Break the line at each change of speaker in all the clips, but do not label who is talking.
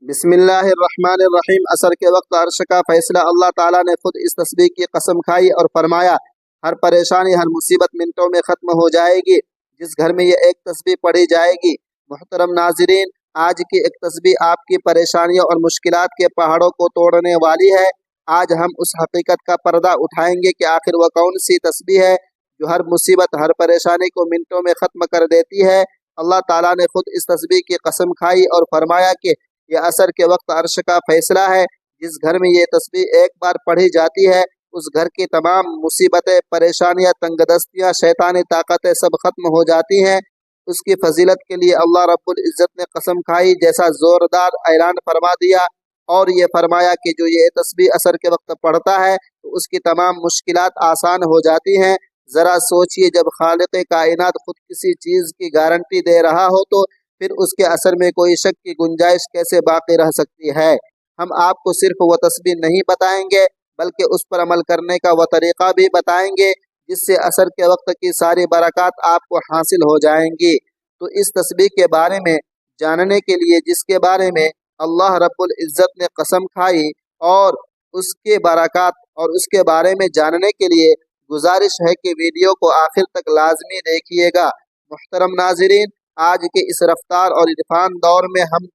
بسم اللہ الرحمن الرحیم۔ عصر کے وقت عرش کا فیصلہ۔ اللہ تعالیٰ نے خود اس تسبیح کی قسم کھائی اور فرمایا ہر پریشانی ہر مصیبت منٹوں میں ختم ہو جائے گی جس گھر میں یہ ایک تسبیح پڑھی جائے گی۔ محترم ناظرین، آج کی ایک تسبیح آپ کی پریشانیوں اور مشکلات کے پہاڑوں کو توڑنے والی ہے۔ آج ہم اس حقیقت کا پردہ اٹھائیں گے کہ آخر وہ کون سی تسبیح ہے جو ہر مصیبت ہر پریشانی کو منٹوں میں ختم کر دیتی ہے۔ اللہ تعالیٰ نے خود اس تسبیح کی قسم کھائی اور فرمایا کہ یہ عصر کے وقت عرش کا فیصلہ ہے۔ جس گھر میں یہ تسبیح ایک بار پڑھی جاتی ہے اس گھر کی تمام مصیبتیں، پریشانیاں، تنگ دستیاں، شیطانی طاقتیں سب ختم ہو جاتی ہیں۔ اس کی فضیلت کے لیے اللہ رب العزت نے قسم کھائی جیسا زوردار اعلان فرما دیا اور یہ فرمایا کہ جو یہ تسبیح عصر کے وقت پڑھتا ہے تو اس کی تمام مشکلات آسان ہو جاتی ہیں۔ ذرا سوچئے، جب خالق کائنات خود کسی چیز کی گارنٹی دے رہا ہو تو پھر اس کے اثر میں کوئی شک کی گنجائش کیسے باقی رہ سکتی ہے۔ ہم آپ کو صرف وہ تسبیح نہیں بتائیں گے بلکہ اس پر عمل کرنے کا وہ طریقہ بھی بتائیں گے جس سے عصر کے وقت کی ساری برکات آپ کو حاصل ہو جائیں گی۔ تو اس تسبیح کے بارے میں جاننے کے لیے، جس کے بارے میں اللہ رب العزت نے قسم کھائی، اور اس کے برکات اور اس کے بارے میں جاننے کے لیے گزارش ہے کہ ویڈیو کو آخر تک لازمی دیکھیے گا۔ محترم ناظرین، آج کے اس رفتار اور عرفان دور میں ہم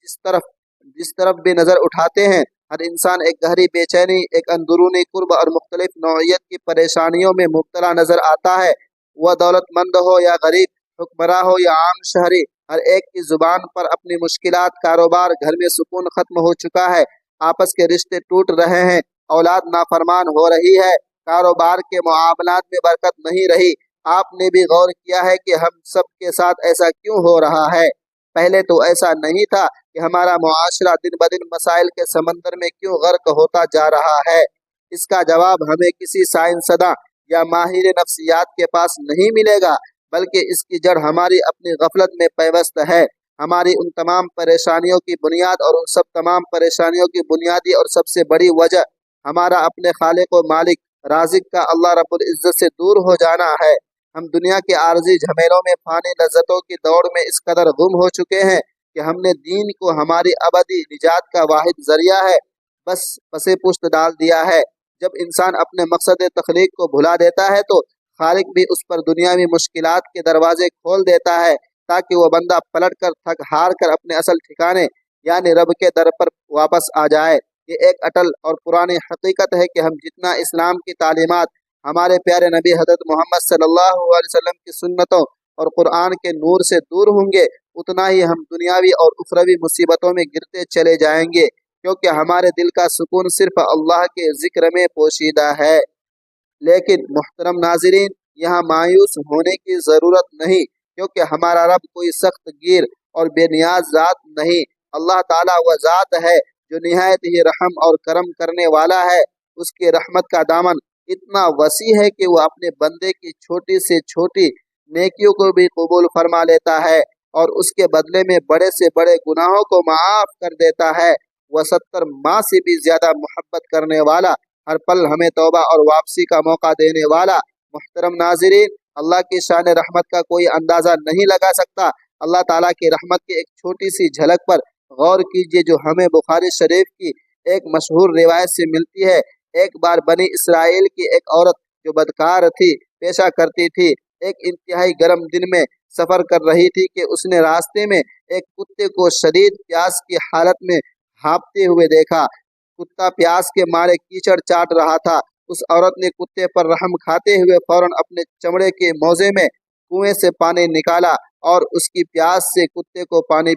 جس طرف بھی نظر اٹھاتے ہیں ہر انسان ایک گہری بے چینی، ایک اندرونی کرب اور مختلف نوعیت کی پریشانیوں میں مبتلا نظر آتا ہے۔ وہ دولت مند ہو یا غریب، حکمراں ہو یا عام شہری، ہر ایک کی زبان پر اپنی مشکلات، کاروبار، گھر میں سکون ختم ہو چکا ہے، آپس کے رشتے ٹوٹ رہے ہیں، اولاد نافرمان ہو رہی ہے، کاروبار کے معاملات میں برکت نہیں رہی۔ آپ نے بھی غور کیا ہے کہ ہم سب کے ساتھ ایسا کیوں ہو رہا ہے؟ پہلے تو ایسا نہیں تھا کہ ہمارا معاشرہ دن بدن مسائل کے سمندر میں کیوں غرق ہوتا جا رہا ہے؟ اس کا جواب ہمیں کسی سائنسداں یا ماہر نفسیات کے پاس نہیں ملے گا، بلکہ اس کی جڑ ہماری اپنی غفلت میں پیوست ہے۔ ہماری ان تمام پریشانیوں کی بنیاد اور ان سب تمام پریشانیوں کی بنیادی اور سب سے بڑی وجہ ہمارا اپنے خالق و مالک رازق کا اللہ رب العزت سے دور ہو جانا ہے۔ ہم دنیا کے عارضی جھمیلوں میں، فانی لذتوں کی دوڑ میں اس قدر گم ہو چکے ہیں کہ ہم نے دین کو ہماری ابدی نجات کا واحد ذریعہ ہے بس پسے پشت ڈال دیا ہے۔ جب انسان اپنے مقصد تخلیق کو بھلا دیتا ہے تو خالق بھی اس پر دنیاوی مشکلات کے دروازے کھول دیتا ہے تاکہ وہ بندہ پلٹ کر، تھک ہار کر اپنے اصل ٹھکانے یعنی رب کے در پر واپس آ جائے۔ یہ ایک اٹل اور پرانی حقیقت ہے کہ ہم جتنا اسلام کی تعلیمات، ہمارے پیارے نبی حضرت محمد صلی اللہ علیہ وسلم کی سنتوں اور قرآن کے نور سے دور ہوں گے اتنا ہی ہم دنیاوی اور اخروی مصیبتوں میں گرتے چلے جائیں گے، کیونکہ ہمارے دل کا سکون صرف اللہ کے ذکر میں پوشیدہ ہے۔ لیکن محترم ناظرین، یہاں مایوس ہونے کی ضرورت نہیں، کیونکہ ہمارا رب کوئی سخت گیر اور بے نیاز ذات نہیں۔ اللہ تعالیٰ وہ ذات ہے جو نہایت ہی رحم اور کرم کرنے والا ہے۔ اس کے رحمت کا دامن اتنا وسیع ہے کہ وہ اپنے بندے کی چھوٹی سے چھوٹی نیکیوں کو بھی قبول فرما لیتا ہے اور اس کے بدلے میں بڑے سے بڑے گناہوں کو معاف کر دیتا ہے۔ وہ 70 ماہ سے بھی زیادہ محبت کرنے والا، ہر پل ہمیں توبہ اور واپسی کا موقع دینے والا۔ محترم ناظرین، اللہ کی شان رحمت کا کوئی اندازہ نہیں لگا سکتا۔ اللہ تعالیٰ کی رحمت کی ایک چھوٹی سی جھلک پر غور کیجیے جو ہمیں بخاری شریف کی ایک مشہور روایت سے ملتی ہے۔ ایک بار بنی اسرائیل کی ایک عورت جو بدکار تھی، پیشہ کرتی تھی، ایک انتہائی گرم دن میں سفر کر رہی تھی کہ اس نے راستے میں ایک کتے کو شدید پیاس کی حالت میں ہانپتے ہوئے دیکھا۔ کتا پیاس کے مارے کیچڑ چاٹ رہا تھا۔ اس عورت نے کتے پر رحم کھاتے ہوئے فوراً اپنے چمڑے کے موزے میں کنویں سے پانی نکالا اور اس کی پیاس سے کتے کو پانی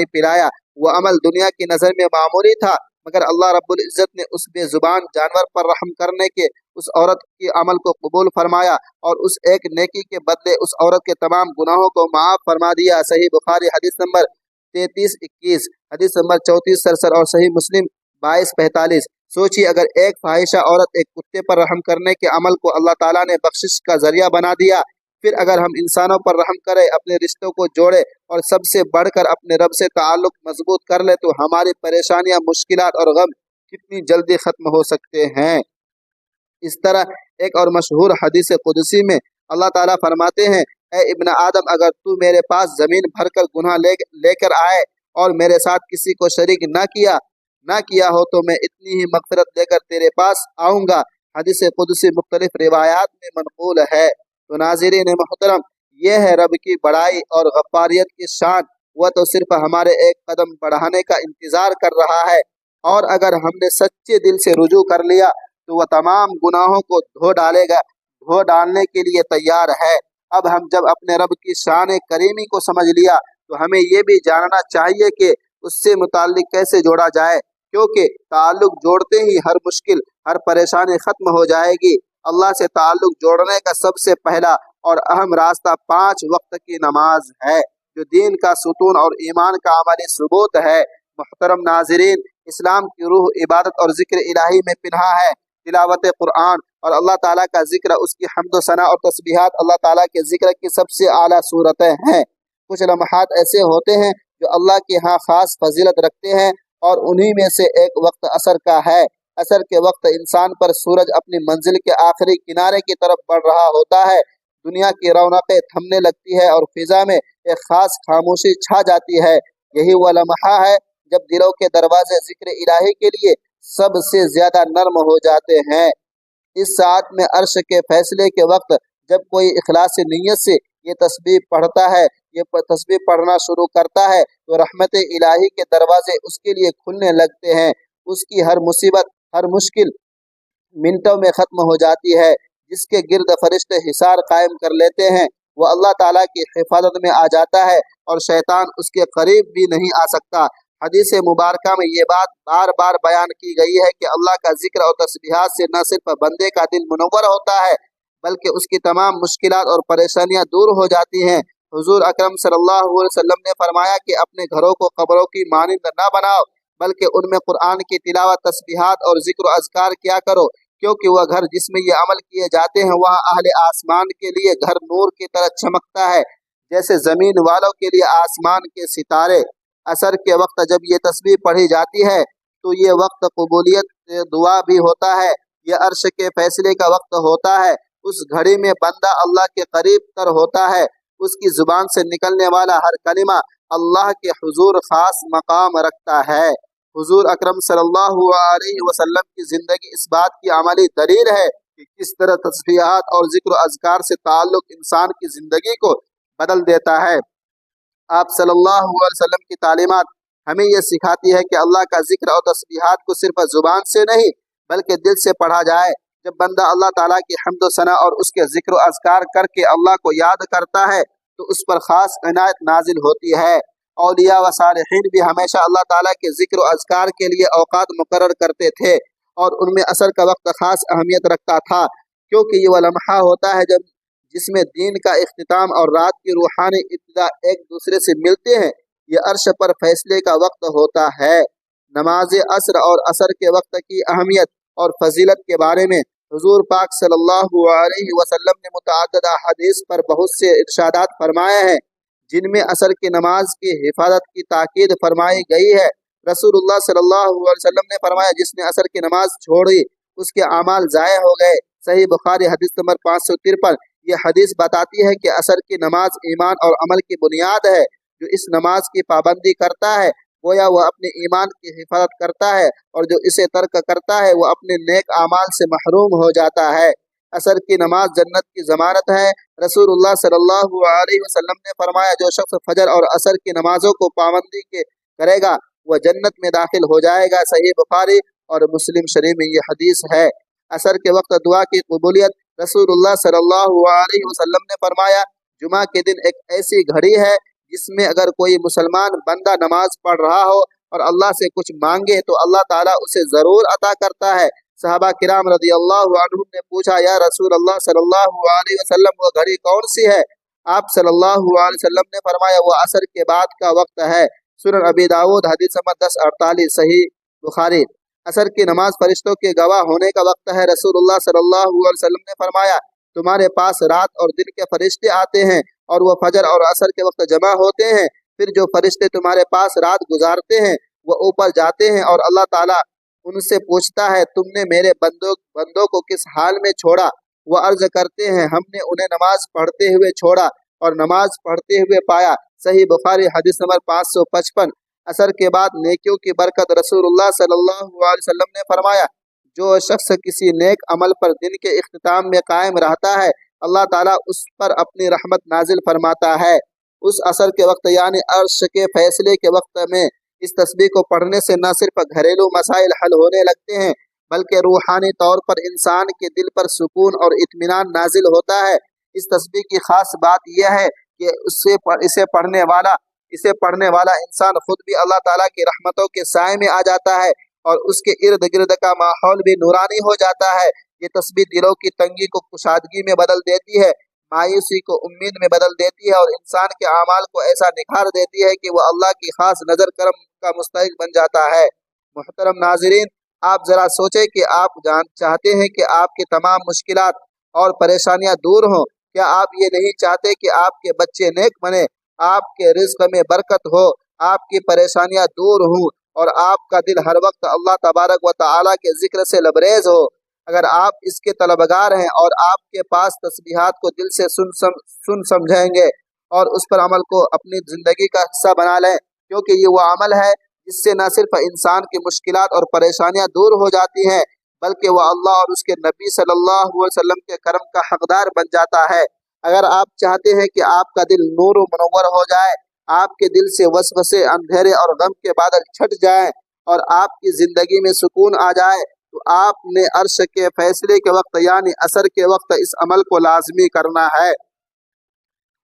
پلایا وہ عمل دنیا کی نظر میں معمولی تھا، مگر اللہ رب العزت نے اس بے زبان جانور پر رحم کرنے کے اس عورت کے عمل کو قبول فرمایا اور اس ایک نیکی کے بدلے اس عورت کے تمام گناہوں کو معاف فرما دیا۔ صحیح بخاری حدیث نمبر 3321، حدیث نمبر 3467 اور صحیح مسلم 2245۔ سوچیے، اگر ایک فاحشہ عورت ایک کتے پر رحم کرنے کے عمل کو اللہ تعالیٰ نے بخشش کا ذریعہ بنا دیا، پھر اگر ہم انسانوں پر رحم کرے، اپنے رشتوں کو جوڑے اور سب سے بڑھ کر اپنے رب سے تعلق مضبوط کر لے تو ہماری پریشانیاں، مشکلات اور غم کتنی جلدی ختم ہو سکتے ہیں۔ اس طرح ایک اور مشہور حدیث قدسی میں اللہ تعالیٰ فرماتے ہیں، اے ابن آدم، اگر تو میرے پاس زمین بھر کر گناہ لے کر آئے اور میرے साथ किसी को शरीक ना किया हो तो मैं इतनी ही मगफिरत लेकर तेरे पास आऊँगा। हदीस कुदसी मुख्तलिफ रिवायात में मनकूल है। तो नाज़रीन मोहतरम, ये है रब की बड़ाई और गफ्फारियत की शान। वह तो सिर्फ हमारे एक कदम बढ़ाने का इंतज़ार कर रहा है, और अगर हमने सच्चे दिल से रुजू कर लिया तो वह तमाम गुनाहों को धो डालने के लिए तैयार है। अब हम जब अपने रब की शान करीमी को समझ लिया तो हमें ये भी जानना चाहिए कि उससे मुताल्लिक कैसे जोड़ा जाए, क्योंकि ताल्लुक जोड़ते ही हर मुश्किल, हर परेशानी ख़त्म हो जाएगी। अल्लाह से ताल्लुक जोड़ने का सबसे पहला और अहम रास्ता 5 वक्त की नमाज है, जो दीन का सुतून और ईमान का अमली सबूत है। मुहतरम नाज़रीन, इस्लाम की रूह इबादत और ज़िक्र इलाही में पिन्हा है। तिलावत कुरान और अल्लाह ताला का ज़िक्र, उसकी हम्द सना और तस्बीहात अल्लाह ताला के ज़िक्र की सबसे आला सूरतें हैं। कुछ लम्हात ऐसे होते हैं जो अल्लाह के यहाँ ख़ास फजीलत रखते हैं, और उन्हीं में से एक वक्त असर का है। असर के वक्त इंसान पर सूरज अपनी मंजिल के आखिरी किनारे की तरफ बढ़ रहा होता है। दुनिया की रौनकें थमने लगती है और फिजा में एक ख़ास खामोशी छा जाती है। यही वह लम्हा है जब दिलों के दरवाजे ज़िक्र इलाही के लिए सबसे ज़्यादा नर्म हो जाते हैं। इस साथ में अर्श के फैसले के वक्त जब कोई इखलास नीयत से ये तस्बीह पढ़ना शुरू करता है तो रहमत इलाही के दरवाजे उसके लिए खुलने लगते हैं। उसकी हर मुसीबत, हर मुश्किल मिनटों में ख़त्म हो जाती है। जिसके गिर्द फरिश्ते हिसार कायम कर लेते हैं, वह अल्लाह ताला की हिफाजत में आ जाता है और शैतान उसके करीब भी नहीं आ सकता। हदीस मुबारका में ये बात बार बार बयान की गई है कि अल्लाह का जिक्र और तस्बीहात से न सिर्फ बंदे का दिल मुनव्वर होता है, बल्कि उसकी तमाम मुश्किलात और परेशानियां दूर हो जाती हैं। हुजूर अकरम सल्लल्लाहु अलैहि वसल्लम ने फरमाया कि अपने घरों को कब्रों की मानिंद न बनाओ, बल्कि उनमें कुरान की तिलावत, तस्बीहात और जिक्र अज़कार किया करो, क्योंकि वह घर जिसमें ये अमल किए जाते हैं वहाँ अहले आसमान के लिए घर नूर की तरह चमकता है, जैसे ज़मीन वालों के लिए आसमान के सितारे। असर के वक्त जब ये तस्बीह पढ़ी जाती है तो ये वक्त कबूलियत दुआ भी होता है। यह अर्श के फैसले का वक्त होता है। उस घड़ी में बंदा अल्लाह के करीब तर होता है। उसकी जुबान से निकलने वाला हर कलिमा अल्लाह के हुजूर खास मकाम रखता है। हुजूर अकरम सल्लल्लाहु अलैहि वसल्लम की ज़िंदगी इस बात की अमली दलील है कि किस तरह तस्बीहात और जिक्र अज़कार से ताल्लुक इंसान की ज़िंदगी को बदल देता है। आप सल्लल्लाहु अलैहि वसल्लम की तालीमात हमें यह सिखाती है कि अल्लाह का जिक्र और तस्बीहात को सिर्फ ज़ुबान से नहीं बल्कि दिल से पढ़ा जाए। जब बंदा अल्लाह ताला की हम्द सना और उसके जिक्र अज़कार करके अल्लाह को याद करता है तो उस पर ख़ास इनायत नाजिल होती है। औलिया व सालिहीन भी हमेशा अल्लाह ताला के जिक्र अज़कार के लिए औकात मुकर्रर करते थे, और उनमें असर का वक्त ख़ास अहमियत रखता था, क्योंकि ये वह लम्हा होता है जिसमें दीन का इख्तिताम और रात की रूहानी इब्तिदा एक दूसरे से मिलते हैं। ये अर्श पर फैसले का वक्त होता है। नमाज असर और असर के वक्त की अहमियत और फजीलत के बारे में हुजूर पाक सल्लल्लाहु अलैहि वसल्लम ने मुतअद्दिद हदीस पर बहुत से इरशादात फरमाए हैं, जिनमें असर की नमाज की हिफाजत की ताकीद फरमाई गई है। रसूलुल्लाह सल्लल्लाहु अलैहि वसल्लम ने फरमाया, जिसने असर की नमाज छोड़ी उसके अमाल ज़ाय हो गए। सही बुखारी हदीस नंबर 553। ये हदीस बताती है कि असर की नमाज ईमान और अमल की बुनियाद है। जो इस नमाज की पाबंदी करता है गोया वह अपने ईमान की हिफाजत करता है, और जो इसे तर्क करता है वह अपने नेक आमाल से महरूम हो जाता है। असर की नमाज जन्नत की ज़मानत है। रसूलुल्लाह सल्लल्लाहु अलैहि वसल्लम ने फरमाया, जो शख्स फजर और असर की नमाजों को पाबंदी के करेगा वह जन्नत में दाखिल हो जाएगा। सही बुखारी और मुस्लिम शरीफ में ये हदीस है। असर के वक्त दुआ की कबूलियत, रसूलुल्लाह सल्लल्लाहु अलैहि वसल्लम ने फरमाया, जुमा के दिन एक ऐसी घड़ी है जिसमें अगर कोई मुसलमान बंदा नमाज पढ़ रहा हो और अल्लाह से कुछ मांगे तो अल्लाह ताला उसे ज़रूर अता करता है। सहाबा किराम रज़ियल्लाहु अन्हुम ने पूछा, या रसूल अल्लाह सल्लल्लाहु अलैहि वसल्लम वो घड़ी कौन सी है? आप सल्लल्लाहु अलैहि वसल्लम ने फरमाया, वो असर के बाद का वक्त है। सुनन अबी दाऊद हदीस नंबर 1048। सही बुखारी। असर की नमाज फरिश्तों के गवाह होने का वक्त है। रसूलुल्लाह सल्लल्लाहु अलैहि वसल्लम ने फरमाया, तुम्हारे पास रात और दिन के फरिश्ते आते हैं और वह फजर और असर के वक्त जमा होते हैं। फिर जो फरिश्ते तुम्हारे पास रात गुजारते हैं वह ऊपर जाते हैं और अल्लाह ताला उनसे पूछता है, तुमने मेरे बंदों को किस हाल में छोड़ा? वह अर्ज करते हैं, हमने उन्हें नमाज पढ़ते हुए छोड़ा और नमाज पढ़ते हुए पाया। सही बुखारी हदीस नंबर 555। असर के बाद नेकियों की बरकत। रसूलुल्लाह सल्लल्लाहु अलैहि वसल्लम ने फरमाया, जो शख्स किसी नेक अमल पर दिन के इख्तिताम में कायम रहता है, अल्लाह ताला उस पर अपनी रहमत नाजिल फरमाता है। उस असर के वक्त यानी अर्श के फैसले के वक्त में इस तस्बीह को पढ़ने से न सिर्फ घरेलू मसाइल हल होने लगते हैं, बल्कि रूहानी तौर पर इंसान के दिल पर सुकून और इत्मीनान नाजिल होता है। इस तस्बीह की खास बात यह है कि इसे पढ़ने वाला इंसान खुद भी अल्लाह ताला की रहमतों के साए में आ जाता है और उसके इर्द गिर्द का माहौल भी नूरानी हो जाता है। ये तस्बीह दिलों की तंगी को कुशादगी में बदल देती है, मायूसी को उम्मीद में बदल देती है और इंसान के अमाल को ऐसा निखार देती है कि वह अल्लाह की खास नज़र करम का मुस्तहिक बन जाता है। मुहतरम नाज़रीन, आप ज़रा सोचें कि आप चाहते हैं कि आपकी तमाम मुश्किलात और परेशानियां दूर हों। क्या आप ये नहीं चाहते कि आपके बच्चे नेक बने, आपके रिज़्क़ में बरकत हो, आपकी परेशानियां दूर हों और आपका दिल हर वक्त अल्लाह तबारक व तआला के ज़िक्र से लबरेज हो? अगर आप इसके तलबगार हैं और आपके पास तस्बीहात को दिल से सुन समझेंगे और उस पर अमल को अपनी ज़िंदगी का हिस्सा बना लें, क्योंकि ये वह अमल है जिससे न सिर्फ इंसान की मुश्किलात और परेशानियां दूर हो जाती हैं, बल्कि वह अल्लाह और उसके नबी सल्लल्लाहु अलैहि वसल्लम के करम का हकदार बन जाता है। अगर आप चाहते हैं कि आपका दिल नूर मुनव्वर हो जाए, आपके दिल से वसवसे, अंधेरे और गम के बादल छट जाएं और आपकी ज़िंदगी में सुकून आ जाए, तो आपने अर्श के फैसले के वक्त यानी असर के वक्त इस अमल को लाजमी करना है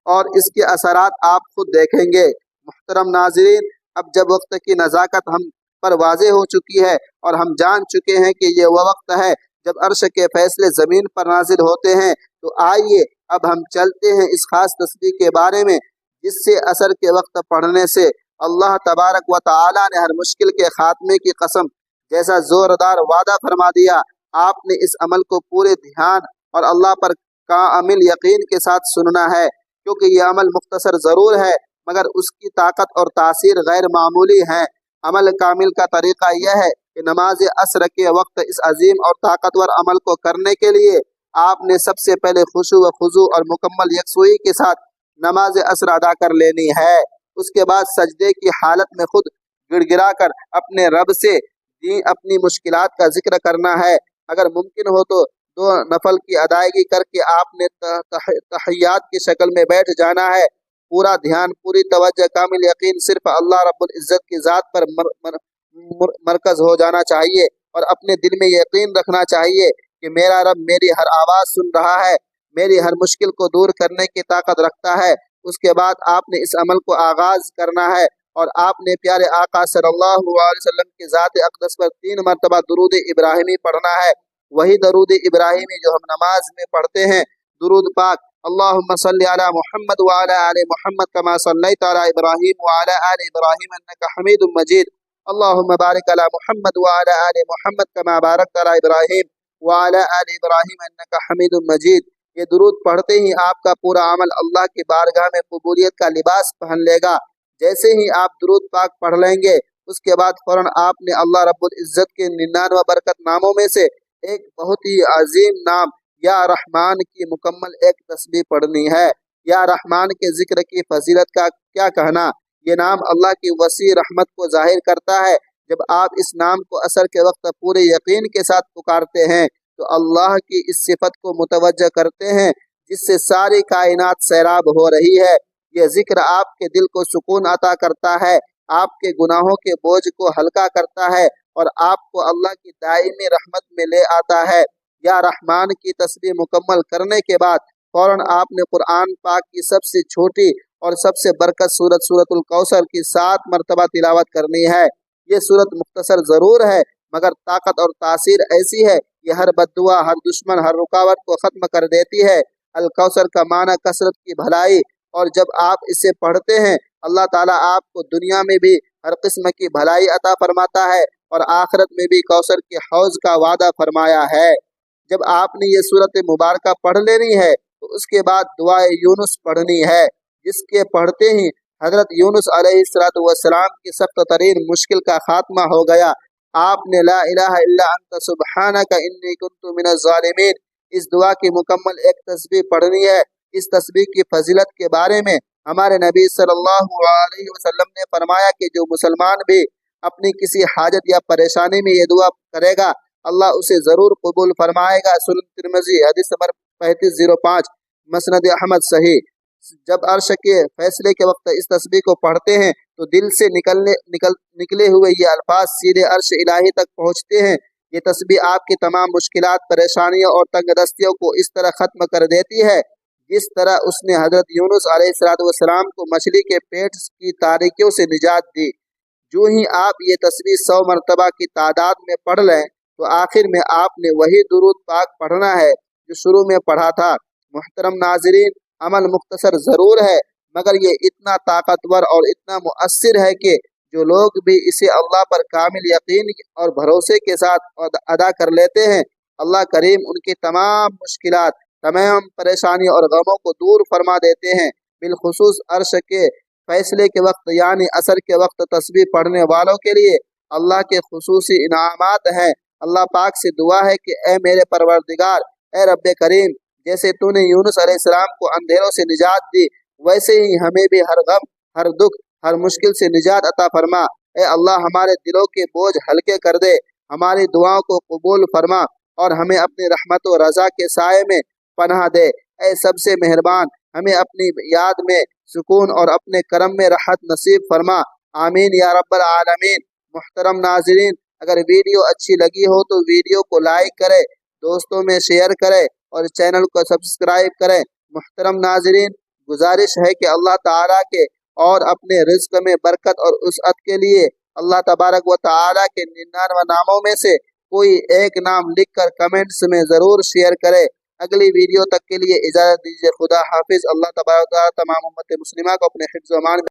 और इसके असरात आप खुद देखेंगे। मुहतरम नाज़रीन, अब जब वक्त की नज़ाकत हम पर वाज़े हो चुकी है और हम जान चुके हैं कि ये वह वक्त है जब अर्श के फैसले ज़मीन पर नाजिल होते हैं, तो आइए अब हम चलते हैं इस खास तस्बीह के बारे में, जिससे असर के वक्त पढ़ने से अल्लाह तबारक व तआला ने हर मुश्किल के खात्मे की कसम जैसा ज़ोरदार वादा फरमा दिया। आपने इस अमल को पूरे ध्यान और अल्लाह पर कामिल यकीन के साथ सुनना है, क्योंकि यह अमल मुख्तसर ज़रूर है मगर उसकी ताकत और तासीर गैर मामूली है। अमल कामिल का तरीक़ा यह है कि नमाज असर के वक्त इस अजीम और ताकतवर अमल को करने के लिए आपने सबसे पहले खुशू व खुजू और मुकम्मल यकसुई के साथ नमाज असर अदा कर लेनी है। उसके बाद सजदे की हालत में खुद गिड़गिड़ा कर अपने रब से अपनी मुश्किलात का जिक्र करना है। अगर मुमकिन हो तो 2 नफल की अदायगी करके आपने तहियात की शक्ल में बैठ जाना है। पूरा ध्यान, पूरी तवज्जो, कामिल यकीन सिर्फ अल्लाह रब्बुल इज़्ज़त की ज़ात पर मरकज़ हो जाना चाहिए और अपने दिल में यकीन रखना चाहिए कि मेरा रब मेरी हर आवाज़ सुन रहा है, मेरी हर मुश्किल को दूर करने की ताकत रखता है। उसके बाद आपने इस अमल को आगाज़ करना है और आपने प्यारे आका सल्लल्लाहु अलैहि वसल्लम की ज़ात अक़दस पर 3 मरतबा दुरूद इब्राहिमी पढ़ना है। वही दरूद इब्राहिमी जो हम नमाज में पढ़ते हैं। दुरूद पाक, अल्लाहुम्मा सल्लि अला मुहम्मद व अला आलि मुहम्मद कमा सल्लैता अला इब्राहीम व अला आलि इब्राहीम इन्नका हमीदुम मजीद। अल्लाहुम्मा बारिक अला मुहम्मद व अला आलि मुहम्मद कमा बारकता अला इब्राहीम व अला आलि इब्राहीम इन्नका हमीदुम मजीद। ये दुरूद पढ़ते ही आपका पूरा अमल अल्लाह की बारगाह में कबूलियत का लिबास पहन लेगा। जैसे ही आप दुरूद पाक पढ़ लेंगे, उसके बाद फौरन आपने अल्लाह रब्बुल इज़्ज़त के 99 बरकत नामों में से एक बहुत ही अजीम नाम या रहमान की मुकम्मल एक तस्बीह पढ़नी है। या रहमान के जिक्र की फजीलत का क्या कहना, ये नाम अल्लाह की वसी रहमत को जाहिर करता है। जब आप इस नाम को असर के वक्त पूरे यकीन के साथ पुकारते हैं तो अल्लाह की इस सिफत को मुतवज्जह करते हैं जिससे सारी कायनात सैराब हो रही है। यह जिक्र आपके दिल को सुकून अता करता है, आपके गुनाहों के बोझ को हल्का करता है और आपको अल्लाह की दायमी रहमत में ले आता है। या रहमान की तस्बीह मुकम्मल करने के बाद फौरन आपने कुरान पाक की सबसे छोटी और सबसे बरकत सूरत सूरतुल कौसर की 7 मरतबा तिलावत करनी है। ये सूरत मुख्तसर ज़रूर है मगर ताकत और तासीर ऐसी है कि हर बद्दुआ, हर दुश्मन, हर रुकावट को ख़त्म कर देती है। अल कौसर का माना कसरत की भलाई, और जब आप इसे पढ़ते हैं अल्लाह ताला आपको दुनिया में भी हर किस्म की भलाई अता फरमाता है और आखिरत में भी कौसर के हौज का वादा फरमाया है। जब आपने ये सूरत मुबारक पढ़ लेनी है तो उसके बाद दुआए यूनुस पढ़नी है, जिसके पढ़ते ही हज़रत यूनुस अलैहिस्सलातु वस्सलाम की सख्त तरीन मुश्किल का खात्मा हो गया। आपने ला इलाहा इल्ला अंत सुब्हानका इन्नी कुन्तु मिनज़ ज़ालिमीन इस दुआ की मुकम्मल एक तस्बीह पढ़नी है। इस तस्बीह की फजीलत के बारे में हमारे नबी सल्लल्लाहु अलैहि वसल्लम ने फरमाया कि जो मुसलमान भी अपनी किसी हाजत या परेशानी में ये दुआ करेगा अल्लाह उसे ज़रूर कबूल फरमाएगा। सुनन तिरमिज़ी हदीस नंबर 3505, मसनद अहमद सही। जब अर्श के फैसले के वक्त इस तस्बीह को पढ़ते हैं तो दिल से निकले हुए ये अल्फाज सीधे अर्श इलाही तक पहुँचते हैं। ये तस्बीह आपकी तमाम मुश्किलात, परेशानियों और तंगदस्तियों को इस तरह ख़त्म कर देती है जिस तरह उसने हज़रत यूनुस अलैहिस्सलाम को मछली के पेट की तारीकियों से निजात दी। जो ही आप ये तस्बीह 100 मरतबा की तादाद में पढ़ लें तो आखिर में आपने वही दुरूद पाक पढ़ना है जो शुरू में पढ़ा था। मुहतरम नाज़रीन, अमल मुख्तसर ज़रूर है मगर ये इतना ताकतवर और इतना मुअस्सिर है कि जो लोग भी इसे अल्लाह पर कामिल यकीन और भरोसे के साथ अदा कर लेते हैं अल्लाह करीम उनकी तमाम मुश्किलात, तमाम परेशानी और गमों को दूर फरमा देते हैं। बिलखुसूस अर्श के फैसले के वक्त यानी असर के वक्त तस्बीह पढ़ने वालों के लिए अल्लाह के खुसूसी इनामात हैं। अल्लाह पाक से दुआ है कि ए मेरे परवरदिगार, ए रब्बे करीम, जैसे तूने यूनुस अलैहिस्सलाम को अंधेरों से निजात दी वैसे ही हमें भी हर गम, हर दुख, हर मुश्किल से निजात अता फरमा। ए अल्लाह, हमारे दिलों के बोझ हल्के कर दे, हमारी दुआओं को कबूल फरमा और हमें अपनी रहमत व रज़ा के साए में पनाह दे। ए सबसे मेहरबान, हमें अपनी याद में सुकून और अपने करम में राहत नसीब फरमा। आमीन या रब्बल आलमीन। मुहतरम नाज़रीन, अगर वीडियो अच्छी लगी हो तो वीडियो को लाइक करें, दोस्तों में शेयर करें और चैनल को सब्सक्राइब करें। मुहतरम नाज़रीन, गुजारिश है कि अल्लाह ताला के और अपने रिज़्क़ में बरकत और उसअत के लिए अल्लाह तबारक व तआला के 99 नामों में से कोई एक नाम लिखकर कमेंट्स में ज़रूर शेयर करें। अगली वीडियो तक के लिए इजाज़त दीजिए। खुदा हाफिज़। अल्लाह तबारक व तआला तमाम उम्मत मुस्लिमा को अपने हिफ्ज़ व अमान